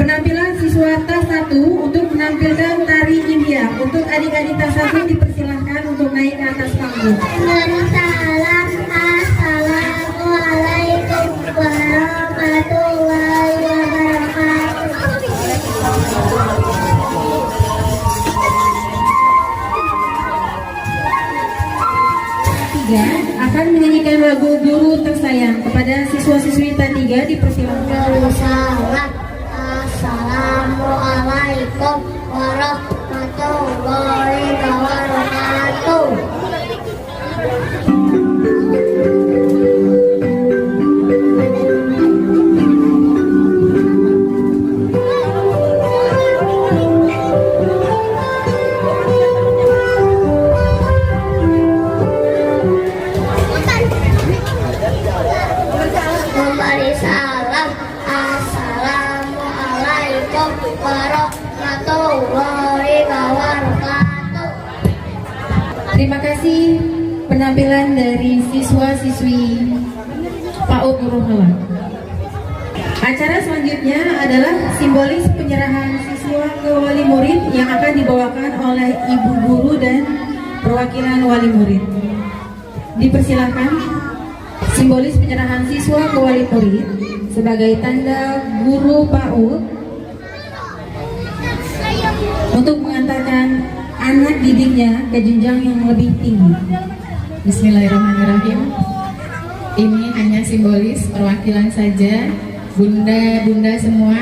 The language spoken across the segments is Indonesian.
Penampilan siswa tas 1 untuk menampilkan tari India. Untuk adik-adik tas 1 dipersilahkan untuk naik ke atas panggung. Assalamualaikum warahmatullahi wabarakatuh. Tiga akan menyanyikan lagu Guru Tersayang. Kepada siswa-siswi T3 dipersilahkan. Assalamualaikum warahmatullahi wabarakatuh. Memberi salam. Assalamualaikum warahmatullahi wabarakatuh. Terima kasih penampilan dari siswa-siswi PAUD Nurul Halal. Acara selanjutnya adalah simbolis penyerahan siswa ke wali murid yang akan dibawakan oleh ibu guru dan perwakilan wali murid. Dipersilakan simbolis penyerahan siswa ke wali murid sebagai tanda guru PAUD untuk mengantarkan anak didiknya ke jenjang yang lebih tinggi. Bismillahirrahmanirrahim. Ini hanya simbolis perwakilan saja. Bunda-bunda semua,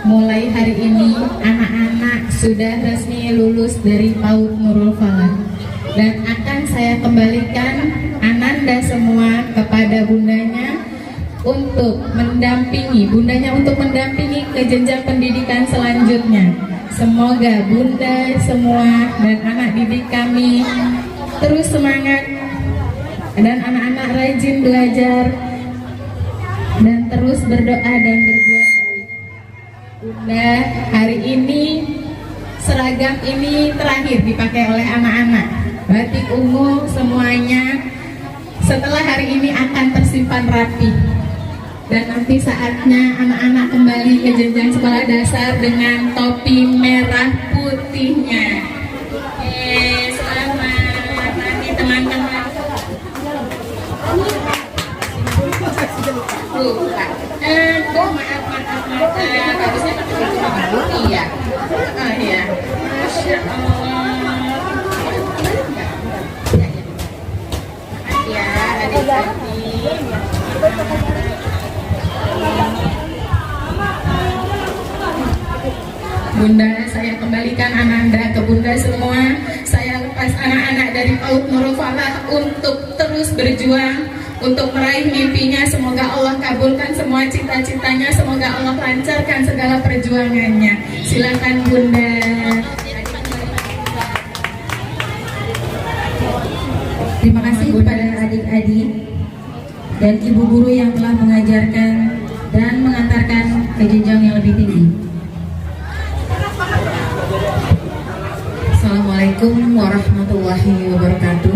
mulai hari ini anak-anak sudah resmi lulus dari PAUD Nurul Falah, dan akan saya kembalikan Ananda semua kepada bundanya untuk mendampingi ke jenjang pendidikan selanjutnya. Semoga bunda semua dan anak didik kami terus semangat dan anak-anak rajin belajar dan terus berdoa dan berbuat baik. Bunda, hari ini seragam ini terakhir dipakai oleh anak-anak. Batik ungu semuanya setelah hari ini akan tersimpan rapi. Dan nanti saatnya anak-anak kembali ke jenjang sekolah dasar dengan topi merah putihnya. Oke, selamat nanti teman-teman. Maaf. Harusnya pakai baju putih ya. Oh iya. Masya Allah. Ya, adik-adik. Bunda, saya kembalikan Ananda ke Bunda semua. Saya lepas anak-anak dari PAUD Nurul Falah untuk terus berjuang, untuk meraih mimpinya. Semoga Allah kabulkan semua cita-citanya, semoga Allah lancarkan segala perjuangannya. Silakan Bunda. Terima kasih kepada adik-adik dan ibu guru yang telah mengajarkan dan mengantarkan ke jenjang yang lebih tinggi. Assalamualaikum warahmatullahi wabarakatuh.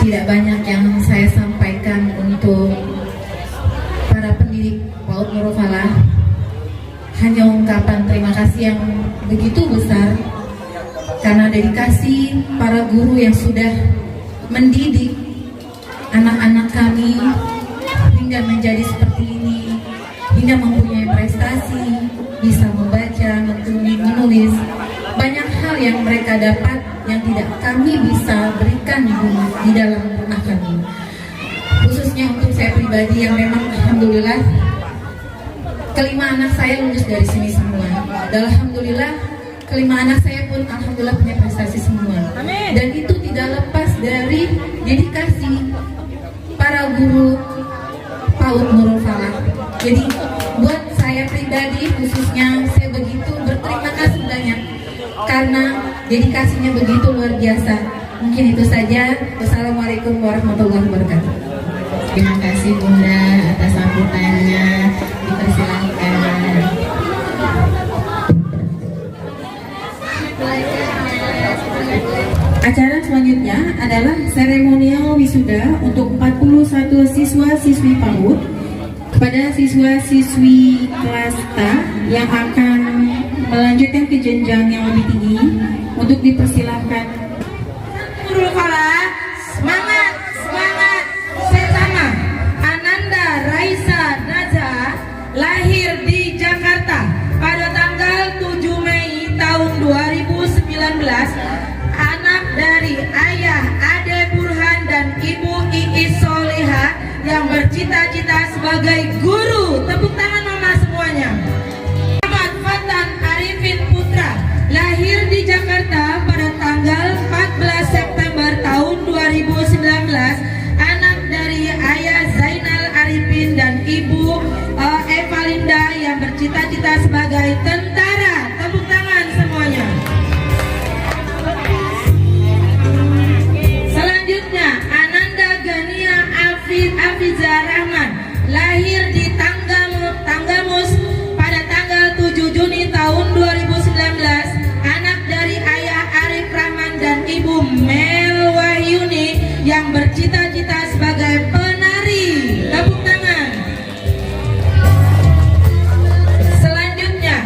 Tidak banyak yang saya sampaikan untuk para pendidik PAUD Nurul Falah. Hanya ungkapan terima kasih yang begitu besar karena dedikasi para guru yang sudah mendidik anak-anak kami hingga menjadi seperti ini, hingga mempunyai prestasi, bisa membaca, menulis. Banyak hal yang mereka dapat yang tidak kami bisa berikan di dalam rumah kami. Khususnya untuk saya pribadi yang memang alhamdulillah kelima anak saya lulus dari sini semua. Dan alhamdulillah kelima anak saya pun alhamdulillah punya prestasi semua. Amin. Dan itu tidak lepas dari dedikasi para guru PAUD Nurul Falah. Jadi buat saya pribadi khususnya saya begitu berterima kasih banyak karena dedikasinya begitu luar biasa. Mungkin itu saja. Wassalamualaikum warahmatullahi wabarakatuh. Terima kasih Bunda atas sambutannya. Dipersilakan. Acara selanjutnya adalah seremonial wisuda untuk 41 siswa-siswi PAUD kepada siswa-siswi kelas T yang akan melanjutkan ke jenjang yang lebih tinggi. Untuk dipersilahkan. Nurul Falah, semangat, semangat, bersama. Ananda Raisa Najah lahir di Jakarta pada tanggal 7 Mei tahun 2019. Anak dari ayah Ade Burhan dan ibu Iis Soleha yang bercita-cita sebagai guru. Tepuk tangan mama semuanya. Ahmad Fatan Arifin Putra lahir di Jakarta pada tanggal 14 September tahun 2019. Anak dari ayah Zainal Arifin dan ibu Evalinda yang bercita-cita sebagai tentara. Tepuk tangan semuanya. Selanjutnya Ananda Gania Afiza Rahman lahir di Tanggamus pada tanggal 7 Juni tahun 2019. Anak dari ayah Arif Rahman dan ibu Mel Wahyuni yang bercita-cita sebagai penari. Tepuk tangan. Selanjutnya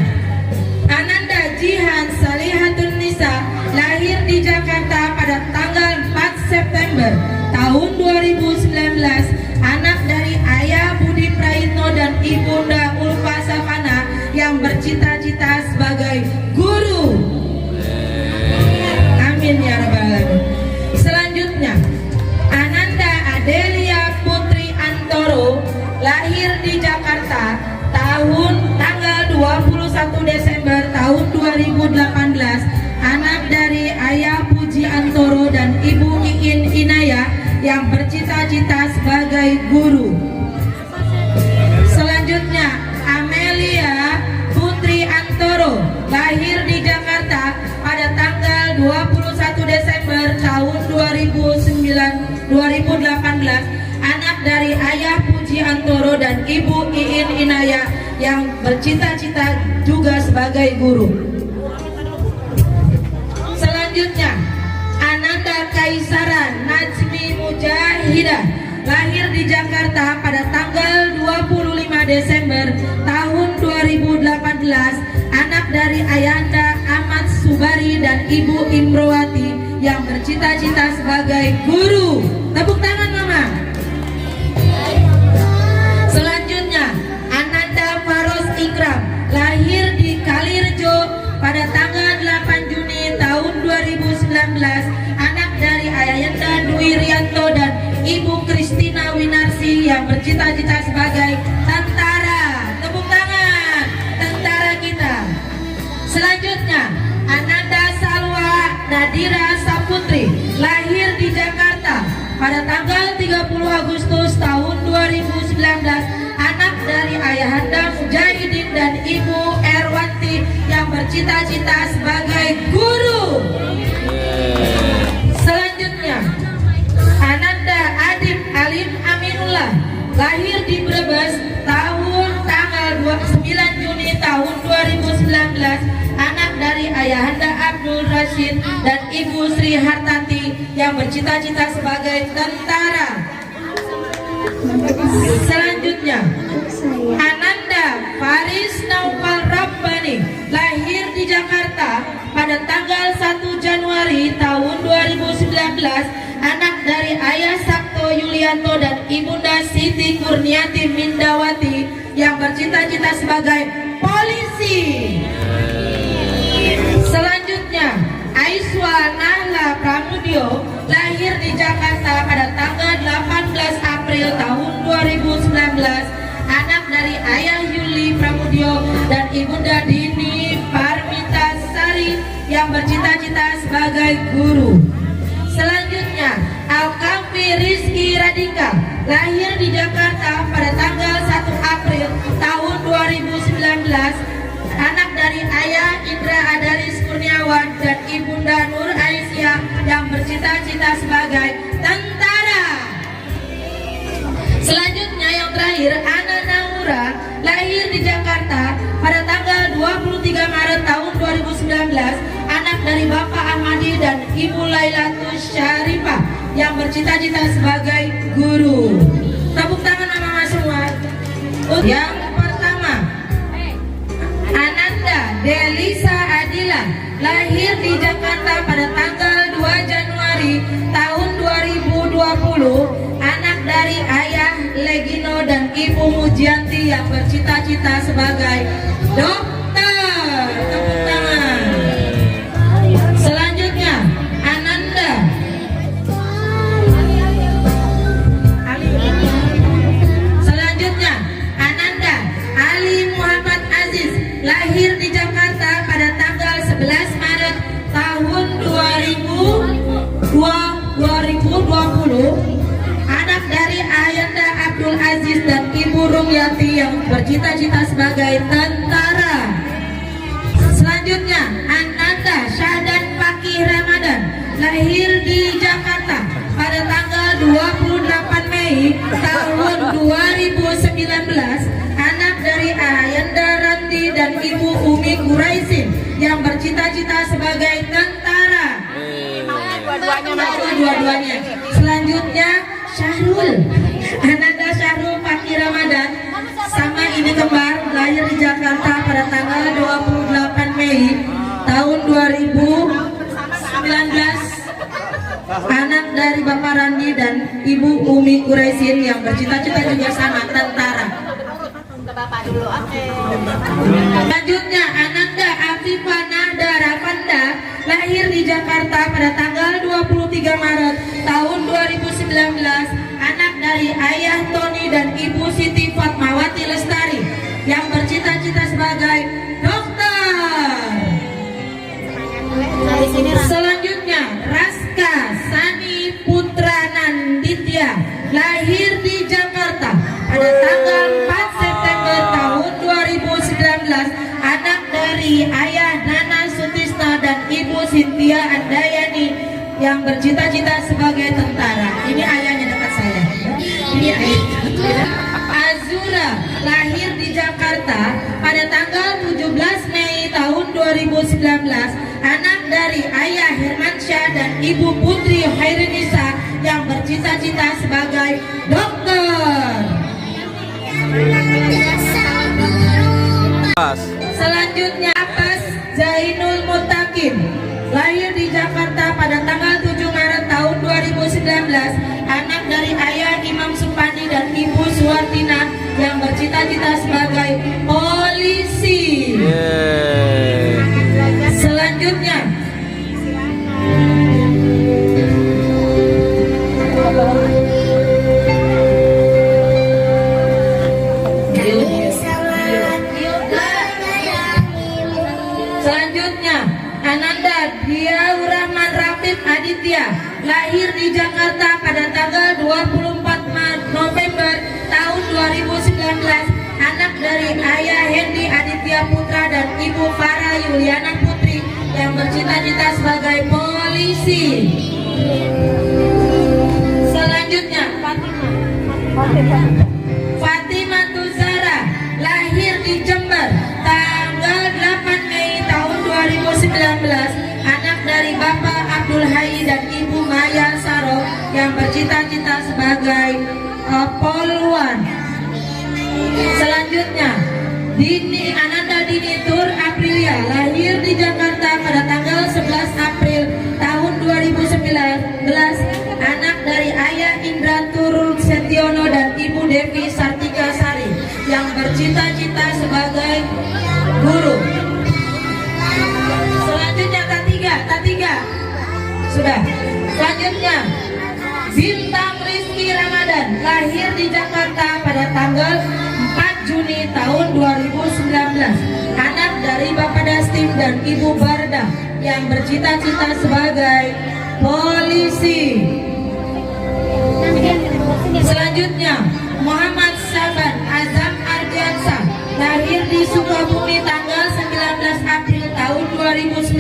Ananda Jihan Salihatun Nisa lahir di Jakarta pada tanggal 4 September tahun 2019. Anak dari ayah Budi Praitno dan ibunda Ulfa Savana yang bercita-cita sebagai guru. Amin ya rabbal alamin. Selanjutnya Ananda Adelia Putri Antoro lahir di Jakarta tanggal 21 Desember tahun 2018. Anak dari ayah Puji Antoro dan ibu Iin Inaya yang bercita-cita sebagai guru. Selanjutnya Amelia Putri Antoro lahir di Jakarta pada tanggal 21 Desember tahun 2018. Anak dari ayah Puji Antoro dan ibu Iin Inaya yang bercita-cita juga sebagai guru. Selanjutnya Ananda Kaisaran Najmi Mujahidah lahir di Jakarta pada tanggal 25 Desember tahun 2018. Anak dari ayahanda Ahmad Subari dan ibu Imrowati yang bercita-cita sebagai guru. Tepuk tangan mama. Selanjutnya Ananda Faros Ikram lahir di Kalirjo pada tanggal 8 Juni tahun 2019. Anak dari ayahanda Dwi Rianto dan ibu Kristina Winarsi yang bercita-cita sebagai tentara. Tepuk tangan, tentara kita. pada tanggal 30 Agustus tahun 2019 anak dari ayahanda Mujahidin dan Ibu Erwanti yang bercita-cita sebagai guru. Selanjutnya, Ananda Adib Alim Aminullah lahir di Brebes tahun tanggal 29 Juni tahun 2019, anak dari ayahanda Abdul Rashid dan Ibu Sri Hartanti yang bercita-cita sebagai tentara. Selanjutnya, Ananda Faris Naufal Rabbani lahir di Jakarta pada tanggal 1 Januari tahun 2019, anak dari ayah Sabto Yulianto dan ibunda Siti Kurniati Mindawati yang bercita-cita sebagai polisi. Selanjutnya, Aiswa Nahla Pramudio lahir di Jakarta pada tanggal 18 April tahun 2019, anak dari ayah Yuli Pramudio dan ibunda Dini Parmita Sari yang bercita-cita sebagai guru. Selanjutnya, Al-Kafi Rizky Radika lahir di Jakarta pada tanggal 1 April tahun 2019, anak dari ayah Indra Adalis Kurniawan dan ibunda Nur Aisyah yang bercita-cita sebagai tentara. Selanjutnya yang terakhir, Ana Naura lahir di Jakarta pada tanggal 23 Maret tahun 2019, anak dari Bapak Ahmadi dan Ibu Lailatus Syarifah yang bercita-cita sebagai guru. Tepuk tangan mama semua. Yang pertama, Ananda Delisa Adila lahir di Jakarta pada tanggal 2 Januari tahun 2020, anak dari ayah Legino dan Ibu Mujianti yang bercita-cita sebagai dokter. Tepuk tangan. Selanjutnya, Ananda Ali Muhammad Aziz lahir di Jakarta pada tanggal 11 Maret tahun 2020, anak dari ayahanda Abdul Aziz dan Ibu Rumyati yang bercita-cita sebagai tentara. Selanjutnya, Ananda Syahdan Fakih Ramadan lahir di Jakarta pada tanggal 28 Mei tahun 2019, anak dari ayahanda Ranti dan Ibu Umi Quraisin yang bercita-cita sebagai tentara. Dua-duanya. Selanjutnya, Syahrul Ananda Syahrul Fakih Ramadan sama ini kembar lahir di Jakarta pada tanggal 28 Mei tahun 2019, anak dari Bapak Randi dan Ibu Umi Quraisin yang bercita-cita juga sama tentara. Selanjutnya, Ananda Afifah Nahda Ravanda lahir di Jakarta pada tanggal 23 Maret tahun 2019, anak dari ayah Tony dan Ibu Siti Fatmawati Lestari yang bercita-cita sebagai dokter. Selanjutnya, Raska Sani Putra Nanditya lahir di Jakarta pada tanggal 4 September tahun 2019, anak dari ayah Nana Sutisna dan Ibu Sintia Andayani yang bercita-cita sebagai tentara. Ini ayahnya dekat saya. Ini ayah. Azura lahir di Jakarta pada tanggal 17 Mei tahun 2019, anak dari ayah Hermansyah dan Ibu Putri Hairinisa yang bercita-cita sebagai dokter. Selanjutnya, Abbas Zainul Mutakin lahir di Jakarta pada tanggal 7 Maret tahun 2019, anak dari ayah Imam Supandi dan Ibu Suwartina yang bercita-cita sebagai polisi. Selanjutnya, Ananda Diaur Rahman Rafid Aditya lahir di Jakarta pada tanggal 24 November tahun 2019, anak dari ayah Hendy Aditya Putra dan ibu Farah Yuliana Putri yang bercita-cita sebagai polisi. Selanjutnya, Fatimah Tuzara, lahir di Jember tanggal 8 Mei tahun 2019, anak dari Bapak Abdul Hayy dan Ibu Maya Saro yang bercita-cita sebagai polwan. Selanjutnya, Ananda Dini Tur Aprilia, lahir di Jakarta pada tanggal 11 April tahun 2019, anak dari ayah Indra Turul Setiono dan ibu Devi Sartika Sari yang bercita-cita sebagai guru. Selanjutnya T3 sudah. Selanjutnya, Bintang Rizky Ramadan, lahir di Jakarta pada tanggal 4 Juni tahun 2019, anak dari Bapak Dastim dan Ibu Barda yang bercita-cita sebagai polisi. Selanjutnya, Muhammad Saban Azam Ardiansa, lahir di Sukabumi tanggal 19 April tahun 2019,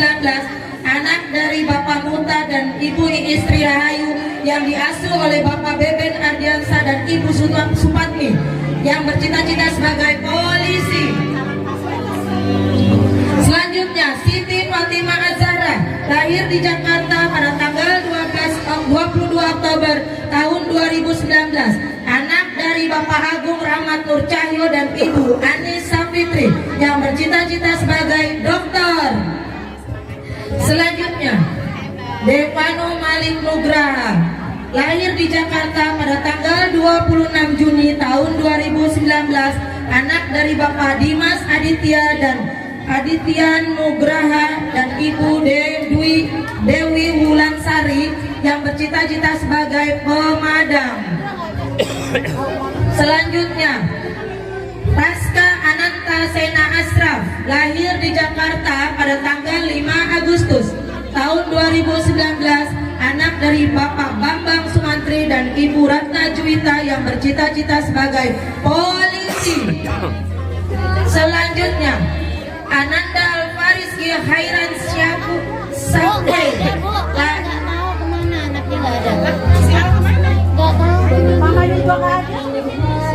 anak dari Bapak Muta dan Ibu Istri Rahayu yang diasuh oleh Bapak Beben Ardiansa dan Ibu Supatmi yang bercita-cita sebagai polisi. Selanjutnya, Siti Fatimah Azhara, lahir di Jakarta pada tanggal 22 Oktober tahun 2019, anak dari Bapak Agung Rahmat Nur Cahyo dan Ibu Anissa Fitri yang bercita-cita sebagai dokter. Selanjutnya, Devano Malik Nugraha, lahir di Jakarta pada tanggal 26 Juni tahun 2019, anak dari Bapak Dimas Aditya dan Aditya Nugraha dan Ibu Dewi Wulansari yang bercita-cita sebagai pemadam. Selanjutnya, Raska Ananta Sena Asraf, lahir di Jakarta pada tanggal 5 Agustus tahun 2019, anak dari Bapak Bambang Sumantri dan Ibu Ratna Juwita yang bercita-cita sebagai polisi. Selanjutnya, Ananda Alfariski Khairan Syaku Sampai. Nggak tahu kemana anaknya, nggak ada. Nggak tahu.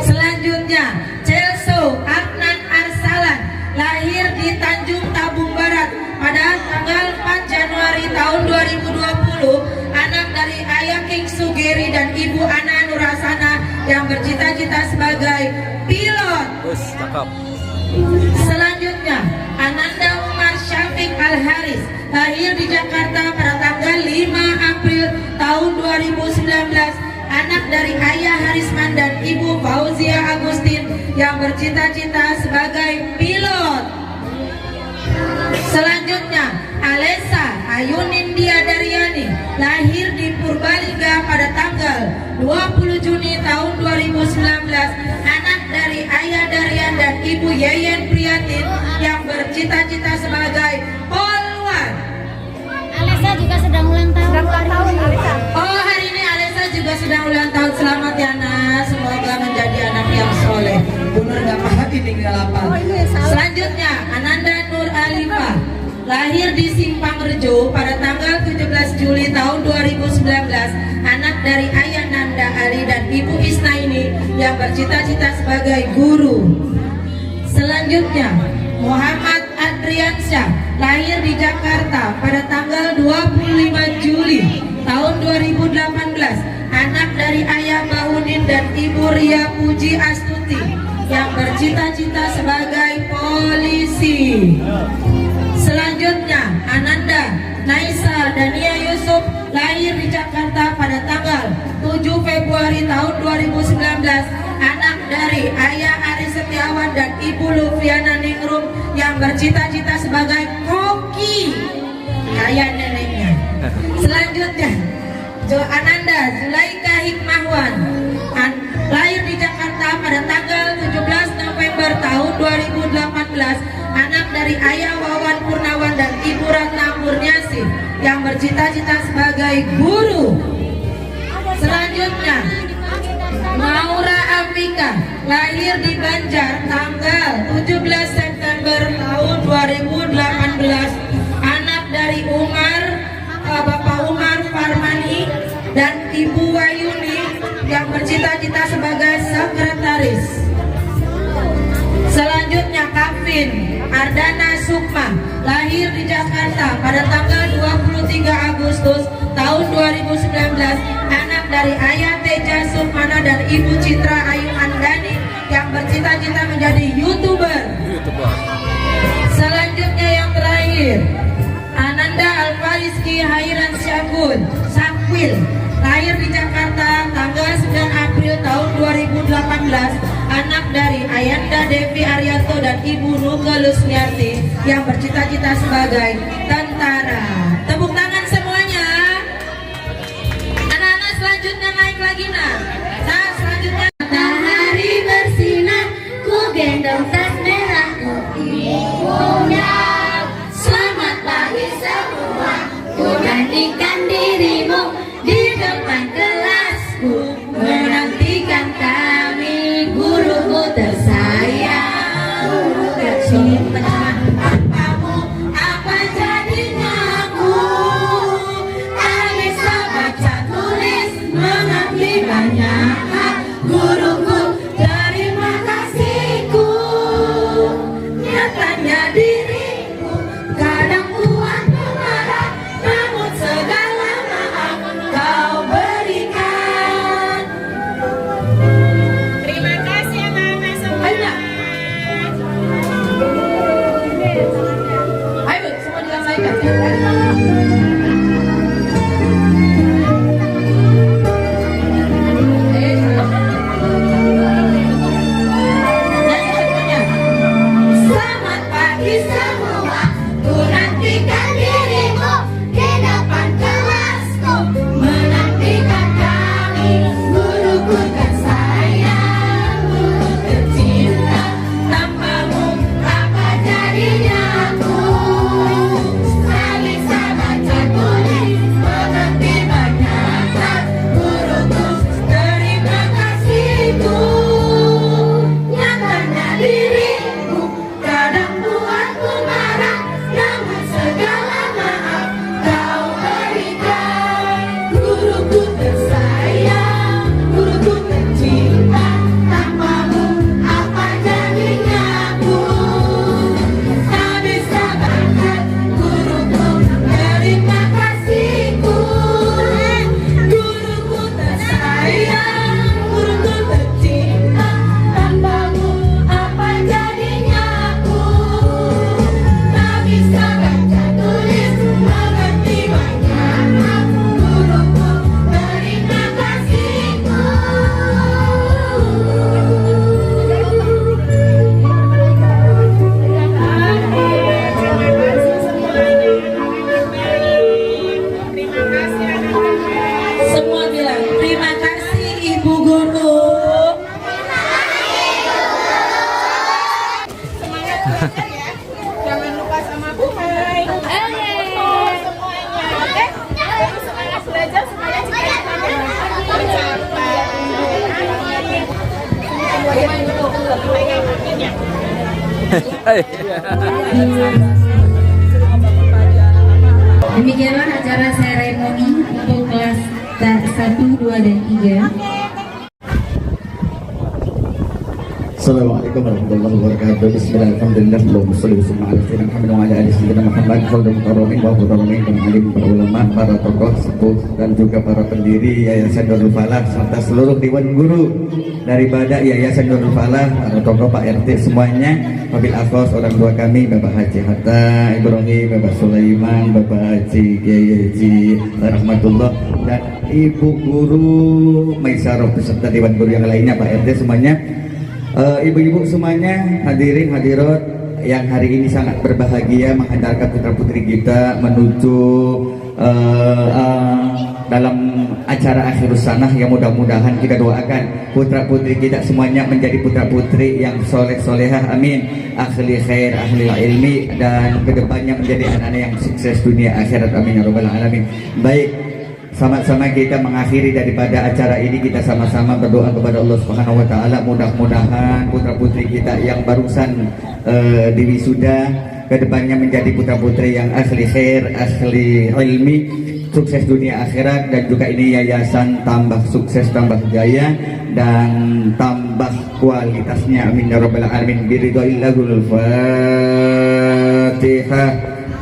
Selanjutnya, Celso Adnan Arsalan, lahir di Tanjung Tabung Barat pada tanggal 4 Januari tahun 2020, anak dari ayah King Sugeri dan Ibu Ana Nurasana yang bercita-cita sebagai pilot. Selanjutnya, Ananda Umar Syafiq Al-Haris, lahir di Jakarta pada tanggal 5 April tahun 2019, anak dari ayah Harisman dan Ibu Fauzia Agustin yang bercita-cita sebagai pilot. Selanjutnya, Alessa Ayunindia Daryani, lahir di Purbalingga pada tanggal 20 Juni tahun 2019, anak dari ayah Daryan dan Ibu Yeyen Priyatin yang bercita-cita sebagai polwan. Alessa juga sedang ulang tahun. Oh, hari ini Alessa juga sedang ulang tahun. Selamat ya Nak, semoga menjadi anak yang soleh. Bener gak paham ini gak lapar. Selanjutnya, Ananda Nur Alifah, lahir di Simpang Rejo pada tanggal 17 Juli tahun 2019, anak dari ayah Nanda Ali dan Ibu Isnaini yang bercita-cita sebagai guru. Selanjutnya, Muhammad Adriansyah, lahir di Jakarta pada tanggal 25 Juli tahun 2018, anak dari ayah Bahudin dan Ibu Ria Puji Astuti yang bercita-cita sebagai polisi. Selanjutnya, Ananda Naisa Dania Yusuf, lahir di Jakarta pada tanggal 7 Februari tahun 2019, anak dari ayah Ari Setiawan dan Ibu Lufiana Ningrum yang bercita-cita sebagai koki kayak neneknya. Selanjutnya, Ananda Zulaika Hikmahwan, lahir di Jakarta pada tanggal 17 November tahun 2018, anak dari ayah Wawan Purnawan dan Ibu Ratna Murniasi yang bercita-cita sebagai guru. Selanjutnya, Maura Afrika, lahir di Banjar tanggal 17 September tahun 2018, anak dari Bapak Umar Farmani dan Ibu Wayuni yang bercita-cita sebagai sekretaris. Selanjutnya, Kavin Ardana Sukma, lahir di Jakarta pada tanggal 23 Agustus tahun 2019, anak dari Ayah Teja Sukmana dan Ibu Citra Ayu Andani yang bercita-cita menjadi YouTuber. Selanjutnya yang terakhir, Ananda Alfariski Hairan Sakwil, lahir di Jakarta tanggal 9 April tahun 2018, anak dari Ayanda Devi Arianto dan Ibu Nuga Lusmiati yang bercita-cita sebagai tentara. Tepuk tangan semuanya. Anak-anak selanjutnya naik lagi nah. Nah selanjutnya. Matahari bersinar, ku gendong tas merah punya. Selamat pagi semua, ku nantikan dirimu di depan kelasku, menantikan kami guruku tersayang. Guru tercinta, apamu apa jadinya aku, tak bisa baca tulis mengerti banyak hal. Guruku terima kasihku, nyatanya diriku kadang kuat marah, namun segala maaf kau berikan. Terima kasih anak-anak semua. Ayo semua diselesaikan. Selamat pagi semua, ku nantikan dirimu di depan kelasku, menantikan kami guruku tersayang, guru tercinta, tanpamu apa jadinya aku, tak bisa baca tulis mengerti banyak hal. Guruku terima kasihku, nyatanya dirimu kadang buatku marah, namun segala maaf kau berikan. Guruku tersayang, guruku tercinta, tanpamu apa jadinya aku, tak bisa baca. Guruku terima kasihku, guruku tersayang, guruku tercinta, tanpamu apa jadinya aku, tak bisa baca tulis mengerti banyak hal. Guruku terima kasihku. Semua bilang terima kasih Ibu Guru. Jangan lupa sama Bu Mai. Semuanya, oke? Terus semangat belajar, semangat cita-citanya tercapai. Demikianlah acara seremoni untuk kelas 1, 2, dan 3. Assalamualaikum warahmatullahi wabarakatuh. Bismillahirrahmanirrahim. Allahumma sholli wa sallim ala sayyidina Muhammad wa ala ali sayyidina Muhammad. Khairu mukarramin wa mukarramin, para alim, para ulama, para tokoh sepuh dan juga para pendiri Yayasan Nurul Falah serta seluruh dewan guru daripada Yayasan Nurul Falah, para tokoh Pak RT semuanya, wabil akhos orang tua kami Bapak Haji Hatta Ibrahim, Bapak Sulaiman, Bapak Haji Kiai Haji Rahmatullah dan Ibu Guru Maisarah beserta dewan guru yang lainnya, Pak RT semuanya. Ibu-ibu semuanya, hadirin hadirat yang hari ini sangat berbahagia menghantarkan putra putri kita menuju dalam acara akhir sanah yang mudah-mudahan kita doakan putra putri kita semuanya menjadi putra putri yang soleh solehah, amin, ahli khair, ahli ilmi, dan kedepannya menjadi anak-anak yang sukses dunia akhirat, amin ya rabbal alamin. Baik, sama-sama kita mengakhiri daripada acara ini, kita sama-sama berdoa kepada Allah Subhanahu wa taala, mudah-mudahan putra putri kita yang barusan diwisuda kedepannya menjadi putra putri yang ahli khair, ahli ilmi, sukses dunia akhirat, dan juga ini yayasan tambah sukses, tambah jaya, dan tambah kualitasnya, amin ya rabbal alamin. Biridha'illahul Fatihah.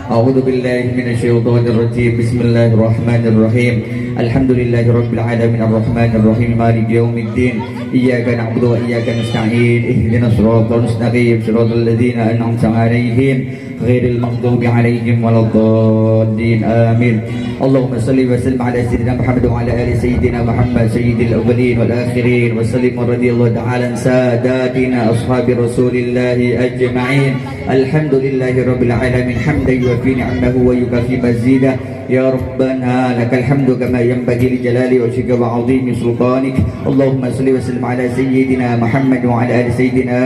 A'udzu billahi minasyaitonir rajim. Bismillahirrahmanirrahim. Alhamdulillahirabbil alamin arrahmanir rahim maliki yaumiddin. Iyyaka na'budu wa iyyaka nasta'in. Ihdinas siratal mustaqim. Shiratal ladzina an'amta 'alaihim ghairil maghdubi 'alaihim waladdallin. Amin. Allahumma shalli wa sallim ala sayyidina Muhammad wa ala ali sayyidina Muhammad sayyidil awwalin wal akhirin wa sallim radhiyallahu ta'ala an sadatina ashabi rasulillahi ajma'in. Alhamdulillahi rabbil alamin hamdan yuwaffi ni'amahu wa yukafi mazidah. Ya Rabbana lakal hamdu kama yanbaghi li jalali wajhika wa 'azimi sultanik. Allahumma shalli wa sallim ala sayyidina Muhammad wa ala ali sayyidina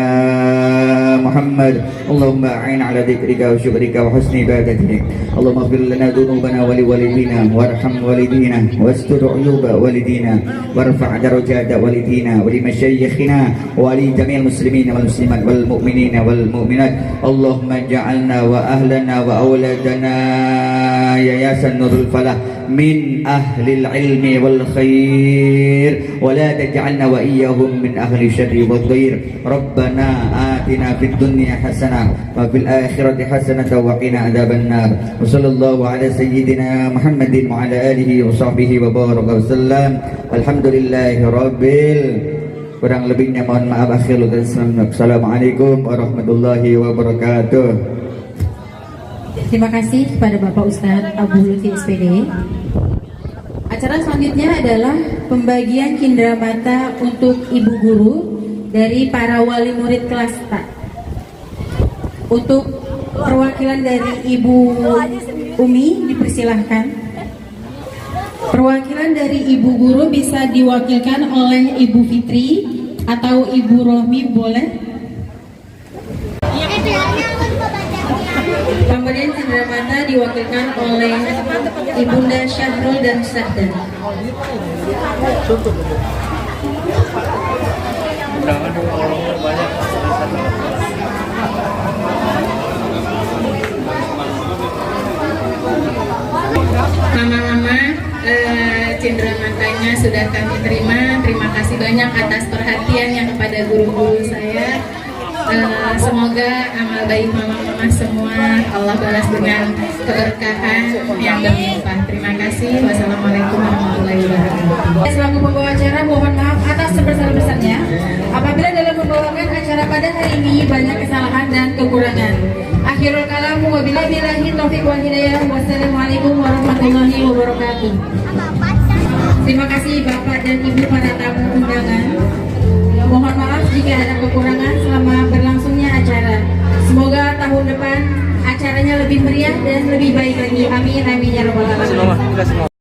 Muhammad. Allahumma a'in ala dhikrika wa syukrika wa husni ibadatik. Allahumma ighfir lana dhunubana wa li walidina warham walidina wastur 'uyuba walidina warfa' darajata walidina wa li masyayikhina wa li jami'il muslimin wal muslimat wal mu'minina wal mu'minat. Allahumma ja'alna wa ahlana wa awladana yayasan nurul falah min ahlil ilmi wal khair wa la taj'alna wa iyyahum min ahli syarri wad dhair. Rabbana atina fid dunya hasanah wa fil akhirati hasanah wa qina adzaban nar. Wa sallallahu ala sayyidina Muhammadin wa ala alihi wa sahbihi wa baraka wasallam. Alhamdulillahi rabbil, kurang lebihnya mohon maaf. Akhirul kalam. Assalamualaikum warahmatullahi wabarakatuh. Terima kasih kepada Bapak Ustadz Abu Lutfi SPD. Acara selanjutnya adalah pembagian cindera mata untuk ibu guru dari para wali murid kelas A. Untuk perwakilan dari Ibu Umi dipersilahkan. Perwakilan dari ibu guru bisa diwakilkan oleh Ibu Fitri atau Ibu Rohmi, boleh. Pemberian cindera mata diwakilkan oleh Ibunda Syahrul dan Syahdan. Mama-mama, cindera matanya sudah kami terima. Terima kasih banyak atas perhatiannya kepada guru-guru saya. Semoga amal baik mama-mama semua Allah balas dengan keberkahan yang berlimpah. Terima kasih. Wassalamualaikum warahmatullahi wabarakatuh. Selaku pembawa acara, mohon maaf atas sebesar-besarnya apabila dalam membawakan acara pada hari ini banyak kesalahan dan kekurangan. Akhirul kalam, wabillahi taufiq wal hidayah. Wassalamualaikum warahmatullahi wabarakatuh. Terima kasih Bapak dan Ibu para tamu undangan. Mohon maaf jika ada kekurangan selama berlangsungnya acara. Semoga tahun depan acaranya lebih meriah dan lebih baik lagi. Amin amin ya rabbal alamin.